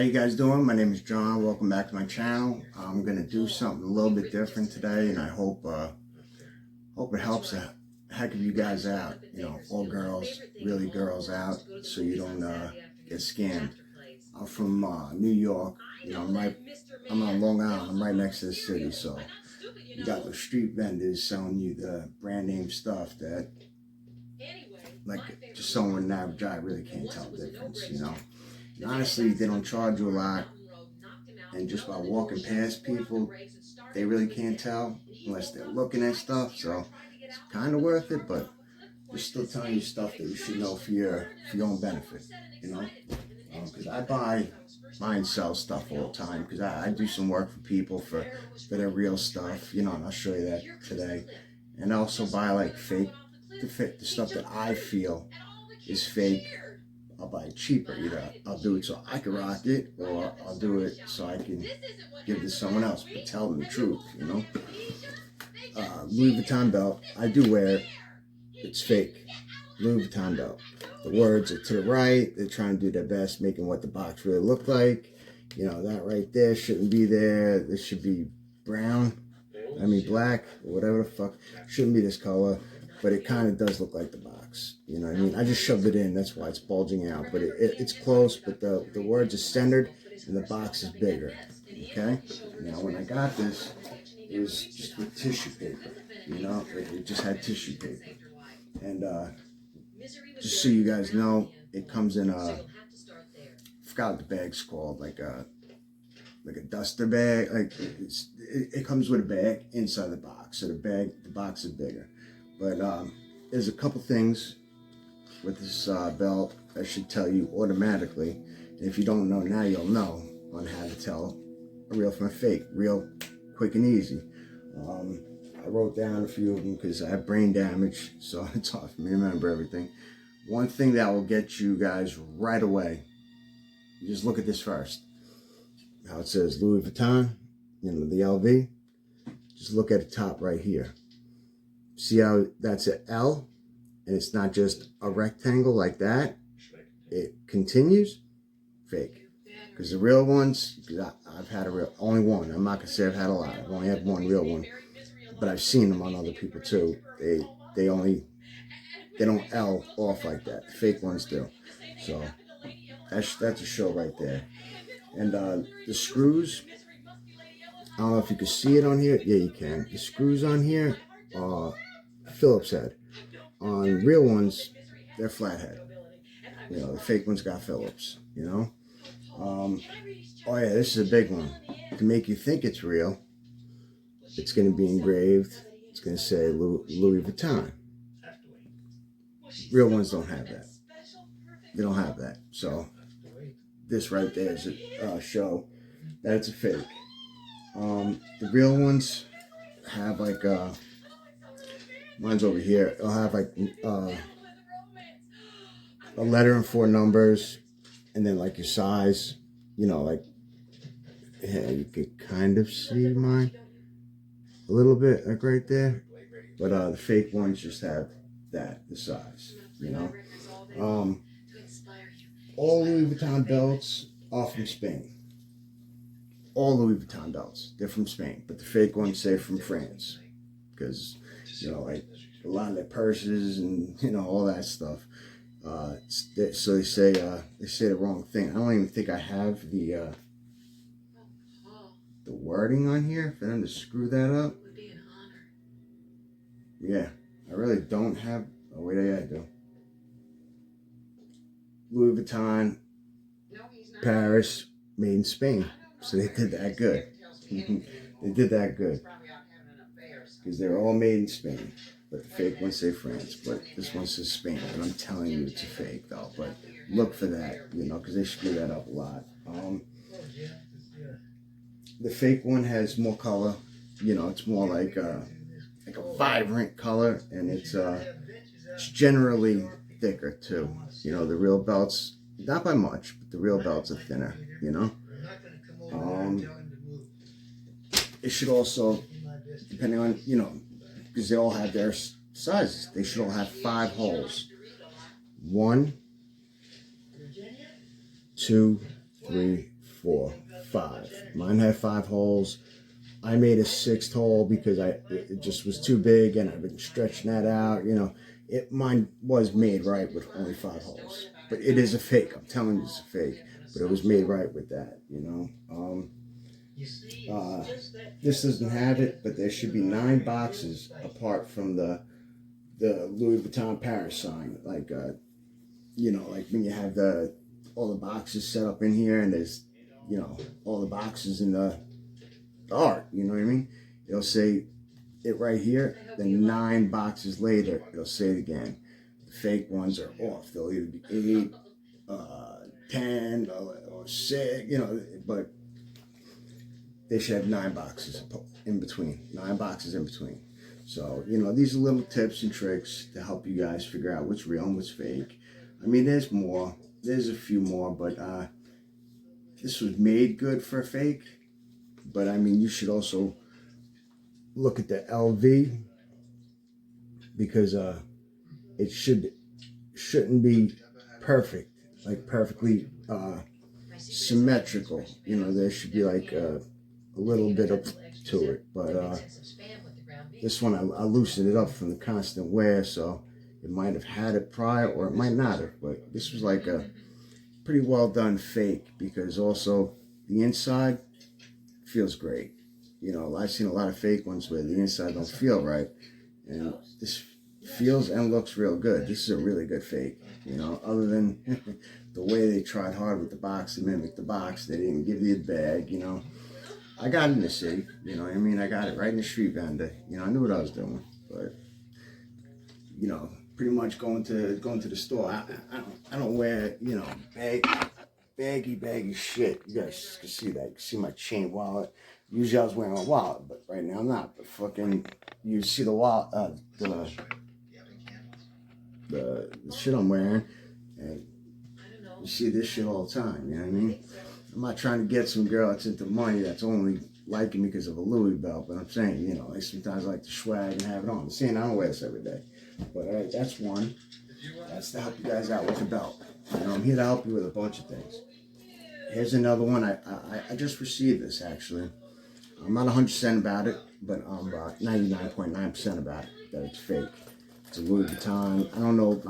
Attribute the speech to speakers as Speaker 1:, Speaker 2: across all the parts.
Speaker 1: you guys doing? My name is John. Welcome back to my channel. I'm gonna do something a little bit different today, and I hope it helps a heck of you guys out. You know, all girls, really girls out, so you don't get scammed. I'm from New York. You know, I'm on Long Island. I'm right next to the city, so you got the street vendors selling you the brand name stuff that, like, just someone with an average eye really can't tell the difference. You know. And honestly, they don't charge you a lot, and just by walking past people, they really can't tell unless they're looking at stuff. So it's kind of worth it, but they're still telling you stuff that you should know for your own benefit. You know, because I buy and sell stuff all the time because I do some work for people for their real stuff. You know, and I'll show you that today. And I also buy like the stuff that I feel is fake. I'll buy it cheaper. Either I'll do it so I can rock it, or I'll do it so I can give it to someone else, but tell them the truth, you know. Louis Vuitton belt, I do wear it. It's fake. Louis Vuitton belt. The words are to the right. They're trying to do their best, making what the box really looked like. You know, that right there shouldn't be there. This should be brown. I mean black, or whatever the fuck. Shouldn't be this color. But it kind of does look like the box. You know what I mean? I just shoved it in. That's why it's bulging out. But it's close, but the words are centered and the box is bigger. Okay? Now, when I got this, it was just with tissue paper. You know? It just had tissue paper. And just so you guys know, it comes in I forgot what the bag's called. Like a duster bag. Like it comes with a bag inside the box. So the box is bigger. But there's a couple things with this belt that should tell you automatically. And if you don't know now, you'll know on how to tell a real from a fake, real quick and easy. I wrote down a few of them because I have brain damage, so it's hard for me to remember everything. One thing that will get you guys right away, you just look at this first. How it says Louis Vuitton, you know, the LV. Just look at the top right here. See how that's an L, and it's not just a rectangle like that. It continues. Fake. Because the real ones, I've had only one. I'm not gonna say I've had a lot. I've only had one real one, but I've seen them on other people too. They don't L off like that. The fake ones do. So that's a show right there. And the screws, I don't know if you can see it on here. Yeah, you can. The screws on here are Phillips head. On real ones, they're flathead. You know, the fake ones got Phillips, you know. Oh yeah, this is a big one. To make you think it's real, it's going to be engraved. It's going to say Louis Vuitton. Real ones don't have that. They don't have that. So this right there is a show that it's a fake. The real ones have like mine's over here. It'll have like a letter and 4 numbers, and then like your size. You know, like, yeah, you can kind of see mine a little bit, like right there. But the fake ones just have the size. You know, all Louis Vuitton belts are from Spain. All Louis Vuitton belts, they're from Spain, but the fake ones say from France, because, you know, like a lot of their purses and, you know, all that stuff. So they say the wrong thing. I don't even think I have the wording on here for them to screw that up. Yeah, I really don't have. Oh wait, yeah, I do. Louis Vuitton, Paris, made in Spain. So they did that good. They did that good. Because they're all made in Spain. But the fake ones say France. But this one says Spain. And I'm telling you it's a fake though. But look for that, you know, because they screw that up a lot. The fake one has more color. You know, it's more like a vibrant color. And it's generally thicker too. You know, the real belts, not by much, but the real belts are thinner, you know. It should also, depending on, you know, because they all have their sizes, they should all have 5 holes. 1, 2, 3, 4, 5. Mine had 5 holes. I made a 6th hole because it just was too big, and I've been stretching that out. You know, mine was made right with only 5 holes, but it is a fake. I'm telling you, it's a fake. But it was made right with that. You know, this doesn't have it, but there should be 9 boxes apart from the Louis Vuitton Paris sign. Like you know, like when you have all the boxes set up in here, and there's, you know, all the boxes in the art, you know what I mean? It'll say it right here, then 9 boxes later, it'll say it again. The fake ones are off. They'll either be 8, 10, or 6, you know, but they should have 9 boxes in between. 9 boxes in between. So, you know, these are little tips and tricks to help you guys figure out what's real and what's fake. I mean, there's more. There's a few more, but this was made good for a fake. But I mean, you should also look at the LV, because it shouldn't be perfect, like perfectly symmetrical. You know, there should be like a little bit to it. But this one, I loosened it up from the constant wear, so it might have had it prior, or it might not have. But this was like a pretty well done fake, because also the inside feels great. You know, I've seen a lot of fake ones where the inside don't feel right, and this feels and looks real good. This is a really good fake. You know, other than the way they tried hard with the box to mimic the box, they didn't give you the bag. You know, I got it in the safe. You know what I mean? I got it right in the street vendor. You know, I knew what I was doing. But you know, pretty much going to the store, I don't wear, you know, baggy shit. You guys can see that. You can see my chain wallet. Usually I was wearing a wallet, but right now I'm not. But fucking, you see the wallet, the shit I'm wearing, and you see this shit all the time. You know what I mean? I'm not trying to get some girl that's into money that's only liking me because of a Louis belt, but I'm saying, you know, sometimes I like to swag and have it on. I'm saying I don't wear this every day, but that's one. That's to help you guys out with the belt. You know, I'm here to help you with a bunch of things. Here's another one. I just received this, actually. I'm not 100% about it, but I'm about 99.9% about it, that it's fake. It's a Louis Vuitton. I don't know.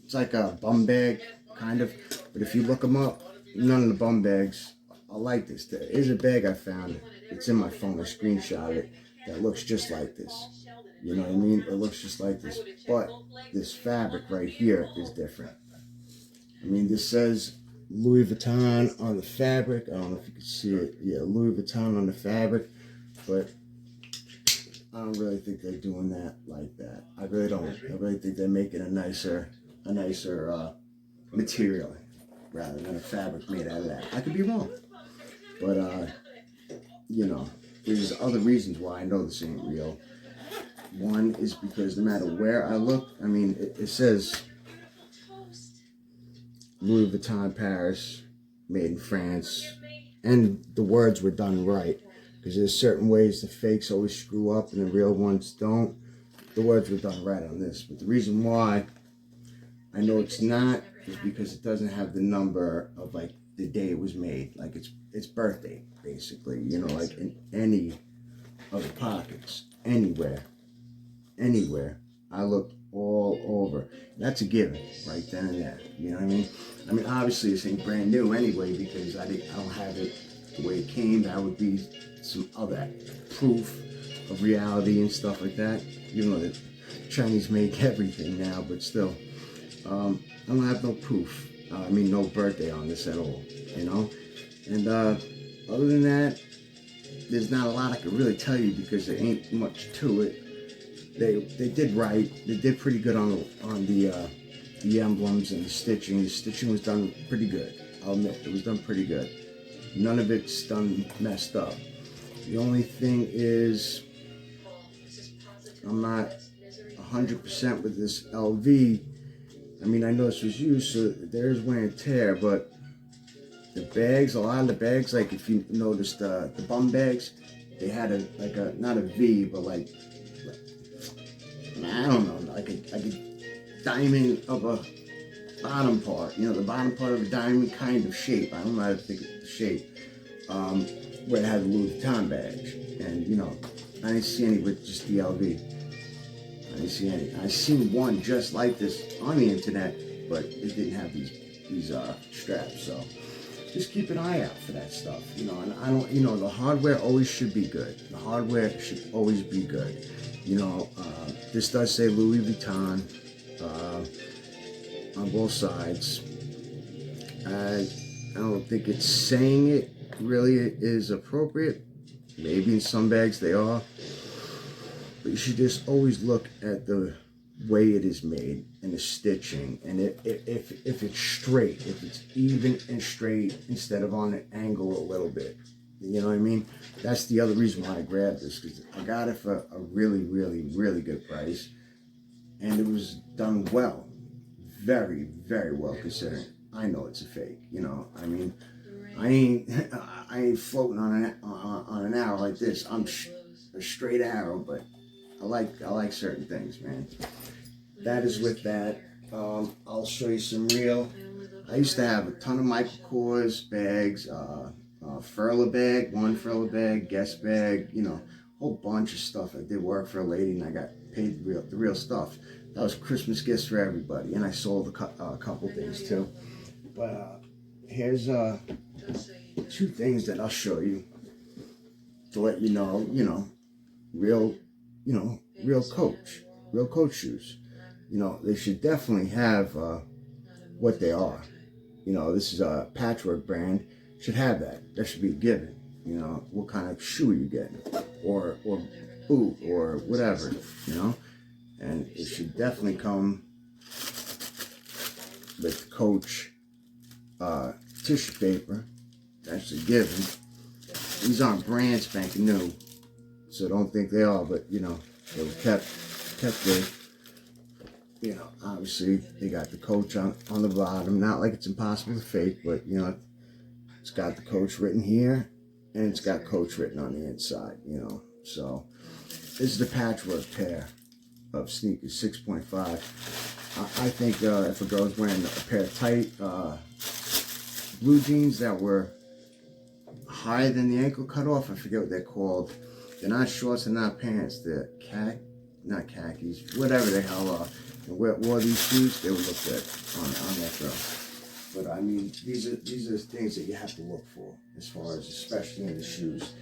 Speaker 1: It's like a bum bag, kind of. But if you look them up, none of the bum bags are like this. There is a bag I found. It's in my phone. I screenshot it. That looks just like this. You know what I mean? It looks just like this. But this fabric right here is different. I mean, this says Louis Vuitton on the fabric. I don't know if you can see it. Yeah, Louis Vuitton on the fabric. But I don't really think they're doing that like that. I really don't. I really think they're making a nicer material rather than a fabric made out of that. I could be wrong. But, you know, there's other reasons why I know this ain't real. One is because no matter where I look, I mean, it says Louis Vuitton Paris, made in France, and the words were done right, because there's certain ways the fakes always screw up and the real ones don't. The words were done right on this, but the reason why I know it's not is because it doesn't have the number of like the day it was made, like its birthday, basically, you know, like in any of the pockets, anywhere. I looked all over. That's a given right then and there. You know what I mean? I mean, obviously this ain't brand new anyway, because I don't have it the way it came. That would be some other proof of reality and stuff like that. Even though the Chinese make everything now, but still, I don't have no proof. I mean, no birthday on this at all. You know, and other than that, there's not a lot I can really tell you, because there ain't much to it. They did right. They did pretty good on the emblems and the stitching. The stitching was done pretty good. I'll admit, it was done pretty good. None of it's done messed up. The only thing is, I'm not 100% with this LV. I mean, I know this was used, so there's wear and tear, but the bags, a lot of the bags, like if you noticed the bum bags, they had not a V, but like I don't know, like a diamond of a bottom part, you know, the bottom part of a diamond kind of shape. I don't know how to think of the shape. Where it had the Louis Vuitton badge. And, you know, I didn't see any with just the LV. I didn't see any. I seen one just like this on the internet, but it didn't have these straps. So just keep an eye out for that stuff, you know. And I don't, you know, the hardware always should be good. The hardware should always be good. You know, this does say Louis Vuitton on both sides. I don't think it's saying it really is appropriate. Maybe in some bags they are. But you should just always look at the way it is made and the stitching. And if it's straight, if it's even and straight instead of on an angle a little bit. You know what I mean? That's the other reason why I grabbed this, because I got it for a really, really, really good price. And it was done well. Very, very well considering. I know it's a fake, you know. I mean, I ain't floating on an arrow like this. I'm a straight arrow, but I like certain things, man. That is with that. I'll show you some real. I used to have a ton of Michael Kors bags, Furler bag, one Furler bag, Guess bag, you know, a whole bunch of stuff. I did work for a lady and I got paid the real stuff. That was Christmas gifts for everybody, and I sold a couple things too. But here's two things that I'll show you to let you know, real Coach shoes. You know, they should definitely have what they are. You know, this is a Patchwork brand. Should have that. That should be a given. You know, what kind of shoe are you getting, or boot, or whatever. You know, and it should definitely come with Coach tissue paper. That's a given. These aren't brand spanking new, so don't think they are. But you know, they were kept good. You know, obviously they got the Coach on the bottom. Not like it's impossible to fake, but you know, it's got the Coach written here, and it's got Coach written on the inside. You know, so this is the Patchwork pair of sneakers, 6.5. I think if a girl's wearing a pair of tight blue jeans that were higher than the ankle cutoff, I forget what they're called. They're not shorts and not pants. They're not khakis, whatever the hell are. And wore these shoes, they would look good on that girl. But I mean, these are things that you have to look for, as far as especially in the shoes.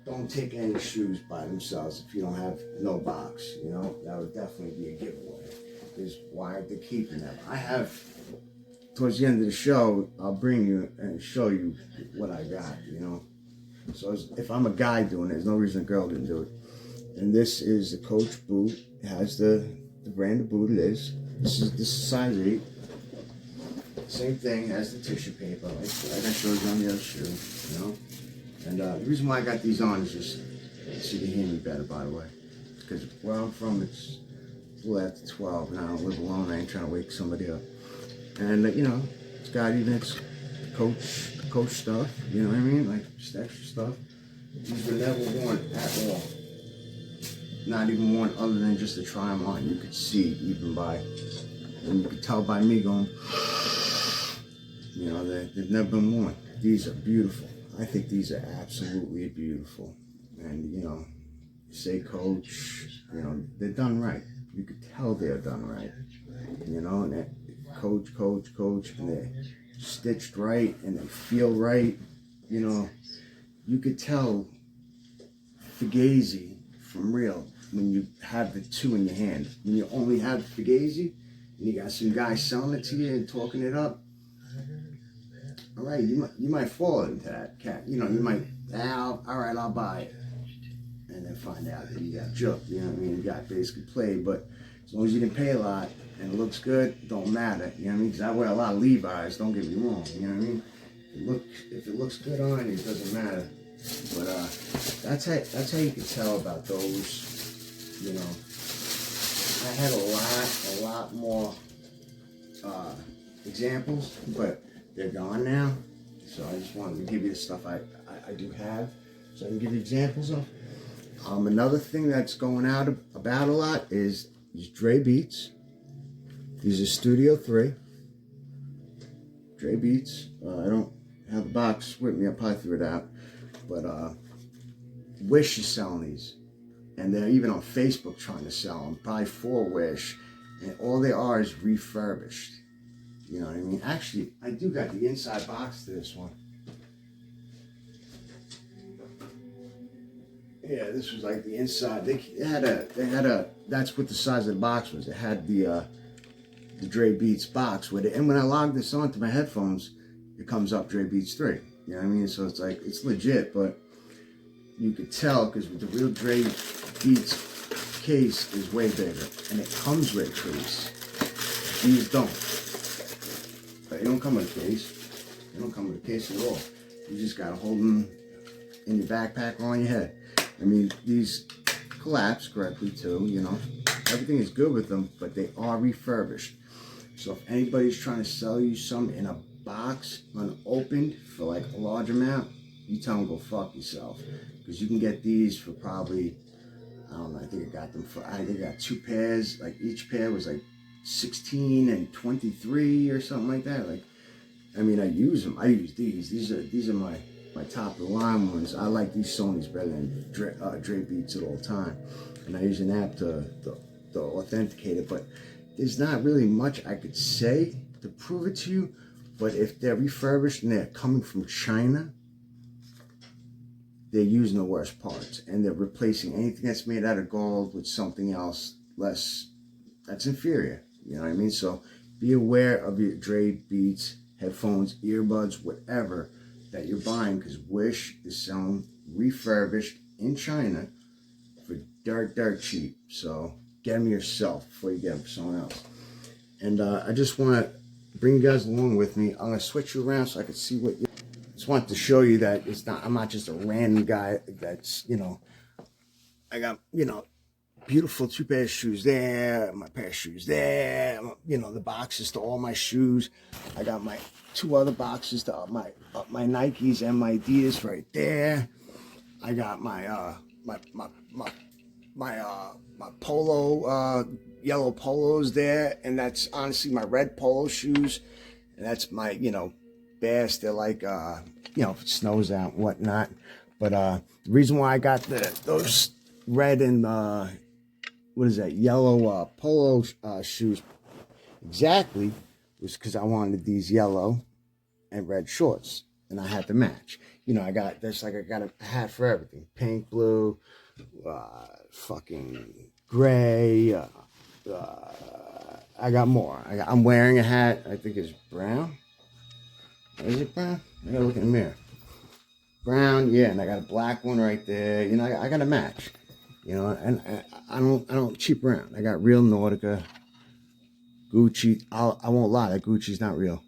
Speaker 1: Don't take any shoes by themselves if you don't have no box. You know, that would definitely be a giveaway. Because why aren't they keeping them? I have, towards the end of the show, I'll bring you and show you what I got. You know, so if I'm a guy doing it, there's no reason a girl didn't do it. And this is the Coach boot. It has the brand of boot it is. This is size 8. Same thing as the tissue paper, like I showed you on the other shoe, you know. And the reason why I got these on is just so you can hear me better, by the way. Because where I'm from, it's a little after 12, and I don't live alone. I ain't trying to wake somebody up. And you know, it's got even its Coach stuff. You know what I mean? Like just extra stuff. These were never worn at all. Not even worn other than just to try them on. You could see even by, and you could tell by me going, you know, they've never been worn. These are beautiful. I think these are absolutely beautiful. And, you know, you say Coach, you know, they're done right. You could tell they're done right. You know, and that Coach, and they're stitched right, and they feel right. You know, you could tell Fugazi from real when you have the two in your hand. When you only have Fugazi, and you got some guy selling it to you and talking it up, all right, you might fall into that cat. You know, you might, all right, I'll buy it. And then find out that you got juked, you know what I mean? You got basically played, but as long as you didn't pay a lot and it looks good, don't matter, you know what I mean? Because I wear a lot of Levi's, don't get me wrong, you know what I mean? If it looks good on you, it doesn't matter. But that's how you can tell about those, you know. I had a lot more examples, but they're gone now. So I just wanted to give you the stuff I do have, so I can give you examples of. Another thing that's going out about a lot is these Dre Beats. These are Studio 3. Dre Beats. I don't have the box with me. I probably threw it out. But Wish is selling these. And they're even on Facebook trying to sell them. Probably for Wish. And all they are is refurbished. You know what I mean? Actually, I do got the inside box to this one. Yeah, this was like the inside. They had a. That's what the size of the box was. It had the Dre Beats box with it. And when I log this onto my headphones, it comes up Dre Beats 3. You know what I mean? So it's like, it's legit, but you could tell because with the real Dre Beats case is way bigger. And it comes with a case. These don't. They don't come with a case. They don't come with a case at all. You just gotta hold them in your backpack or on your head. I mean, these collapse correctly too, you know. Everything is good with them, but they are refurbished. So if anybody's trying to sell you some in a box, unopened, for like a large amount, you tell them go fuck yourself. Because you can get these for probably, I don't know, I think I got them for, I think I got 2 pairs. Like each pair was like 16 and 23 or something like that. Like, I mean, I use them. I use these. These are my top of the line ones. I like these Sonys better than Dre Beats at all time. And I use an app to authenticate it. But there's not really much I could say to prove it to you. But if they're refurbished and they're coming from China, they're using the worst parts. And they're replacing anything that's made out of gold with something else less, that's inferior. You know what I mean? So be aware of your Dre Beats, headphones, earbuds, whatever that you're buying, because Wish is selling refurbished in China for dirt cheap. So get them yourself before you get them for someone else. And I just want to bring you guys along with me. I'm going to switch you around so I can see what you... Just want to show you that it's not, I'm not just a random guy that's, you know, I got, you know, beautiful 2 pairs of shoes there, my pair of shoes there, you know, the boxes to all my shoes. I got my 2 other boxes to my Nikes and my Adidas right there. I got my my polo yellow polos there, and that's honestly my red polo shoes, and that's my, you know, Bass. They're like you know, if it snows out and whatnot. But the reason why I got those red and what is that, yellow polo shoes exactly was because I wanted these yellow and red shorts, and I had to match. You know, I got this, like I got a hat for everything: pink, blue, fucking gray. I got more. I'm wearing a hat. I think it's brown. Is it brown? I gotta look in the mirror. Brown, yeah, and I got a black one right there. You know, I got a match. You know, and I don't cheap around. I got real Nautica, Gucci. I won't lie, that Gucci's not real.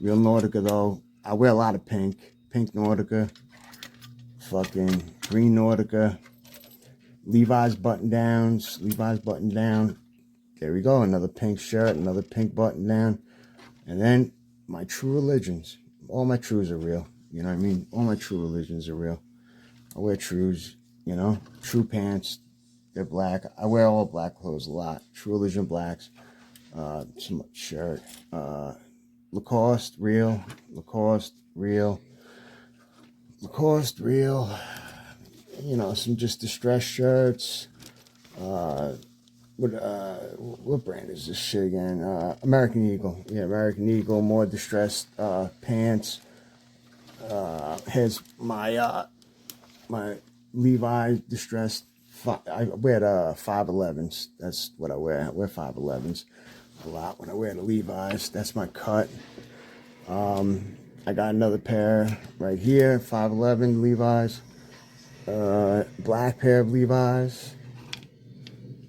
Speaker 1: Real Nautica though. I wear a lot of pink Nautica, fucking green Nautica, Levi's button downs, There we go, another pink shirt, another pink button down, and then my True Religions. All my Trues are real. You know what I mean? All my True Religions are real. I wear Trues. You know, True pants, they're black. I wear all black clothes a lot. True Religion blacks. Some shirt. Lacoste, real. Lacoste, real. Lacoste, real. You know, some just distressed shirts. What brand is this shit again? American Eagle. Yeah, American Eagle. More distressed pants. Here's my my Levi's distressed. I wear the 511s. That's what I wear. I wear 511s a lot when I wear the Levi's. That's my cut. I got another pair right here, 511 Levi's. Black pair of Levi's.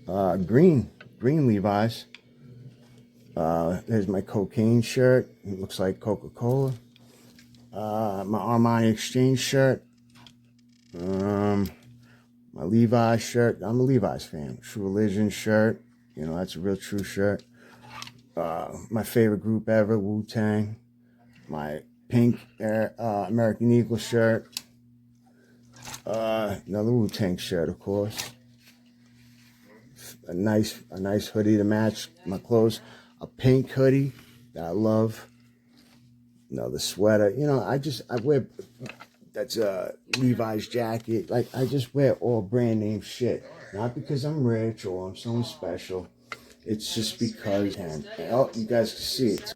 Speaker 1: Green Levi's. There's my cocaine shirt. It looks like Coca-Cola. My Armani Exchange shirt. My Levi's shirt. I'm a Levi's fan. True Religion shirt. You know, that's a real True shirt. My favorite group ever, Wu-Tang. My pink American Eagle shirt. Another Wu-Tang shirt, of course. A nice hoodie to match my clothes. A pink hoodie that I love. the sweater. I wear, that's a Levi's jacket. Like, I just wear all brand name shit. Not because I'm rich or I'm someone special. It's just because, and oh, you guys can see it.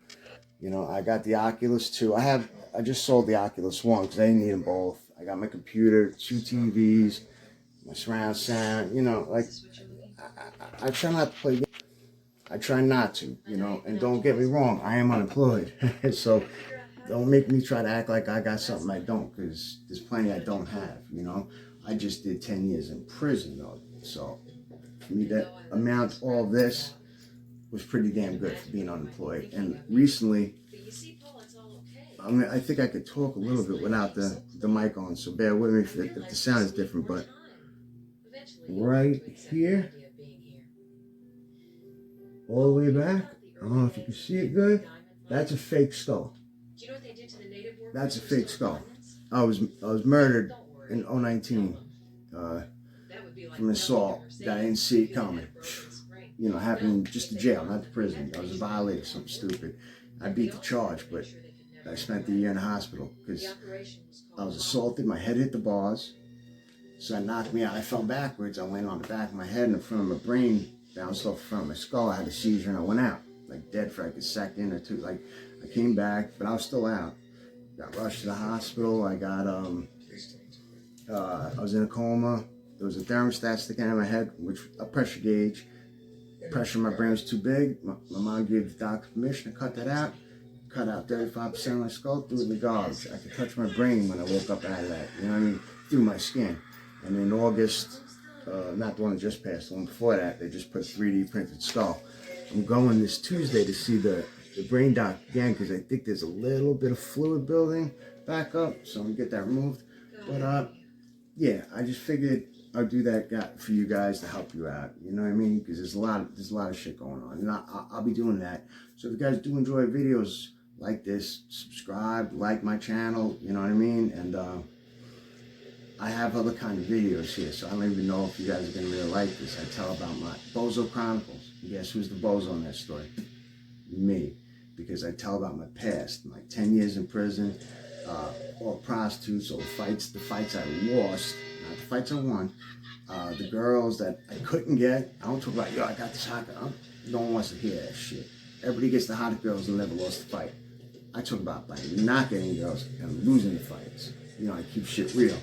Speaker 1: I got the Oculus 2. I just sold the Oculus 1 because I didn't need them both. I got my computer, 2 TVs, my surround sound, like, I try not to play games. I try not to, and don't get me wrong, I am unemployed. So don't make me try to act like I got something I don't, because there's plenty I don't have, I just did 10 years in prison, though. So for me to amount all this was pretty damn good for being unemployed. And recently, I think I could talk a little bit without the mic on, so bear with me if the sound is different, but right here, all the way back, I don't know if you can see it good, that's a fake skull. That's a fake skull. I was murdered in 2019 from assault that I didn't see it coming. Happened just to jail, not to prison. I was a violator, something stupid. I beat the charge, but I spent the year in the hospital because I was assaulted. My head hit the bars, so it knocked me out. I fell backwards. I went on the back of my head and in front of my brain, bounced off the front of my skull. I had a seizure and I went out, like dead for like a second or two. Like, I came back, but I was still out. Got rushed to the hospital. I was in a coma. There was a thermostat sticking out of my head, which a pressure gauge. Pressure in my brain was too big. My mom gave the doctor permission to cut that out. Cut out 35% of my skull, threw it in the garbage. I could touch my brain when I woke up out of that. You know what I mean? Through my skin. And in August, not the one that just passed, the one before that, they just put 3D printed skull. I'm going this Tuesday to see the brain doc again because I think there's a little bit of fluid building back up, so I'm gonna get that removed. But yeah, I just figured I'll do that for you guys to help you out. You know what I mean? Because there's a lot of shit going on, and I'll be doing that. So if you guys do enjoy videos like this, subscribe, like my channel. You know what I mean? And I have other kind of videos here, so I don't even know if you guys are gonna really like this. I tell about my Bozo Chronicles. And guess who's the bozo in that story? Me, because I tell about my past, my 10 years in prison, all prostitutes, all the fights I lost, not the fights I won, the girls that I couldn't get. I don't talk about, I got this hot girl. No one wants to hear that shit. Everybody gets the hottest girls and never lost the fight. I talk about like not getting girls and losing the fights. I keep shit real.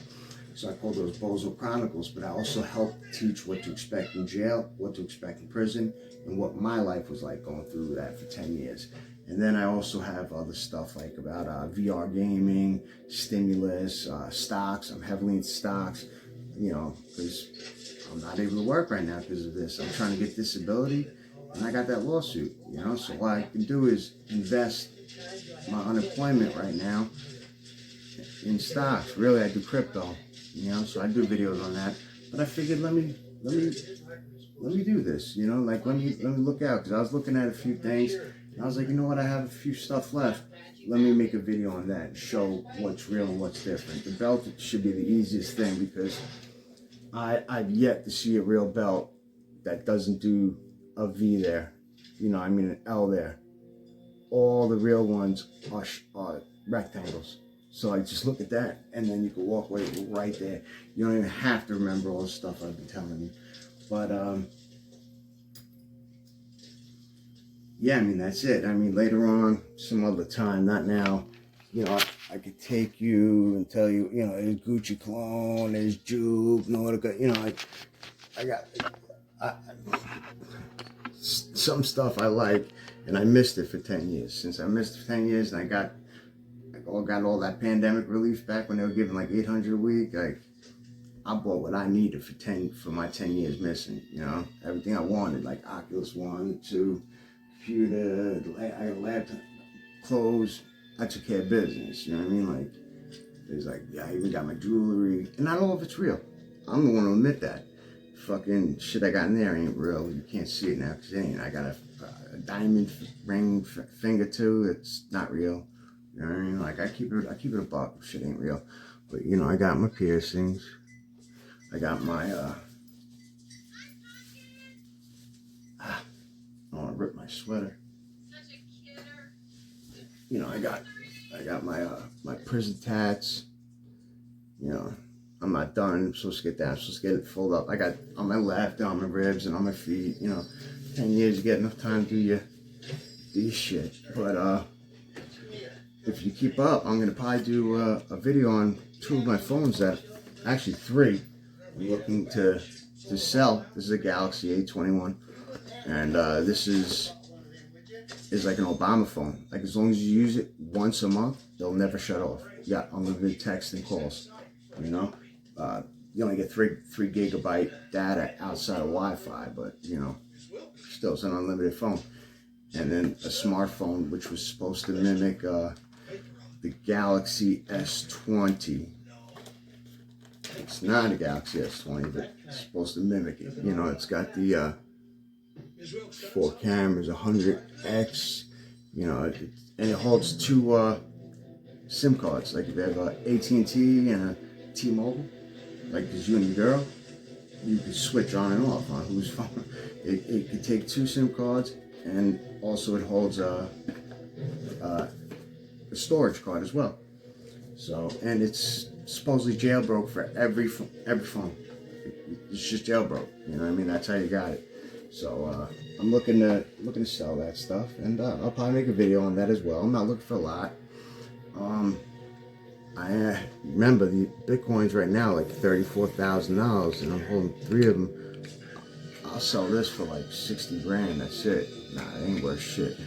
Speaker 1: So I call those Bozo Chronicles, but I also help teach what to expect in jail, what to expect in prison, and what my life was like going through that for 10 years. And then I also have other stuff like about VR gaming, stimulus, stocks. I'm heavily into stocks, because I'm not able to work right now because of this. I'm trying to get disability, and I got that lawsuit, So what I can do is invest my unemployment right now in stocks. Really, I do crypto, so I do videos on that. But I figured let me do this, like let me look out, because I was looking at a few things and I was like, you know what, I have a few stuff left. Let me make a video on that and show what's real and what's different. The belt should be the easiest thing because I've yet to see a real belt that doesn't do a V there. An L there. All the real ones are rectangles. So I just look at that, and then you can walk away right there. You don't even have to remember all the stuff I've been telling you. But yeah, that's it. Later on, some other time, not now. I could take you and tell you, there's Gucci cologne, there's Juve, I got some stuff I like, and I missed it for 10 years. Since I missed it for 10 years, and I got all that pandemic relief back when they were giving like $800 a week. I bought what I needed for my 10 years missing. Everything I wanted, like Oculus 1, 2, computer, I got a laptop, clothes. I took care of business. You know what I mean? There's I even got my jewelry, and not all of it's real. I'm the one to admit that. Fucking shit I got in there ain't real. You can't see it now because it ain't. I got a diamond ring finger too. It's not real. You know what I mean? I keep it a buck. Shit ain't real. But I got my piercings. I got my I don't want to rip my sweater. I I got my my prison tats. You know, I'm not done. I'm supposed to get that. I'm supposed to get it filled up. I got on my left, on my ribs, and on my feet. You know, 10 years you get enough time to do your shit. But if you keep up, I'm gonna probably do a video on 2 of my phones that, actually 3, I'm looking to sell. This is a Galaxy A21, and this is like an Obama phone. Like, as long as you use it once a month, they'll never shut off. You got unlimited text and calls. You know, you only get 3 gigabyte data outside of Wi-Fi, but you know, still it's an unlimited phone. And then a smartphone which was supposed to mimic the Galaxy S20. It's not a Galaxy S20, but it's supposed to mimic it. You know, it's got the 4 cameras, 100x. You know, and it holds 2 SIM cards. Like if you have AT&T and a T-Mobile, like just you and your girl, you can switch on and off on whose phone. It can take 2 SIM cards, and also it holds a storage card as well. So, and it's supposedly jailbroke for every phone. It's just jailbroke. You know what I mean? That's how you got it. So I'm looking to sell that stuff, and I'll probably make a video on that as well. I'm not looking for a lot. I remember the Bitcoins right now like $34,000, and I'm holding 3 of them. I'll sell this for like 60 grand. That's it. Nah, it ain't worth shit.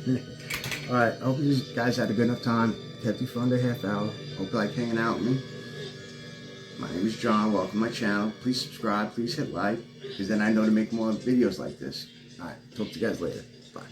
Speaker 1: All right. I hope you guys had a good enough time. Kept you for under half hour. Hope you like hanging out with me. My name is John. Welcome to my channel. Please subscribe. Please hit like, because then I know to make more videos like this. All right. Talk to you guys later. Bye.